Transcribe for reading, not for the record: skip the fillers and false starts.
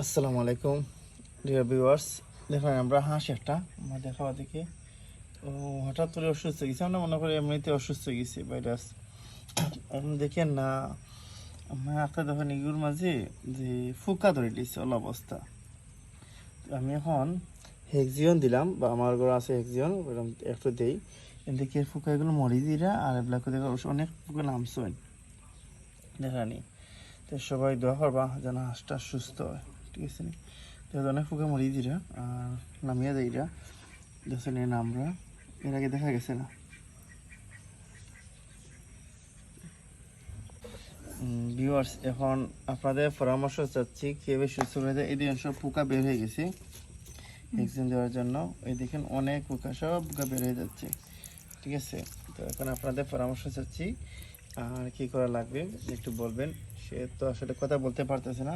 আসসালামু আলাইকুম dear viewers. দেখেন আমরা হাঁস একটা আমরা দেখাবো দেখি ও হঠাৎ করে অসুস্থ হয়ে গেছে। আমরা মনে করি এমনিতে অসুস্থ হয়ে গেছি ভাইরাস। এখন দেখেন না আমার একটা দেখেন এগুলোর মাঝে যে ফুকা ধরে দিয়েছে অল অবস্থা। আমি এখন হেক্সিয়ন দিলাম বা আমার ঘরে আছে হেক্সিয়ন একটু দেই এদিকে ফুকা এগুলো মরি দিরা আর এগুলো দেখো অনেক ফুকা নামছে দেখানি। তো সবাই দোয়া করবা যেন হাঁসটা সুস্থ হয়, ঠিক আছে নি? তো অনেক ফুকা মরি দিরা আর নামিয়ে দেয়রা দেখছেন এই নামরা এর আগে দেখা গেছে না। ভিউয়ার্স এখন আপনাদের পরামর্শ চাচ্ছি কীভাবে সুস্থ হয়ে যায়। এই দিন সব পোকা বের হয়ে গেছে ভ্যাকসিন দেওয়ার জন্য। এই দেখেন অনেক পোকা, সব পোকা বের হয়ে যাচ্ছে, ঠিক আছে? তো এখন আপনাদের পরামর্শ চাচ্ছি আর কি করা লাগবে একটু বলবেন। সে তো আসলে কথা বলতে পারতেছে না,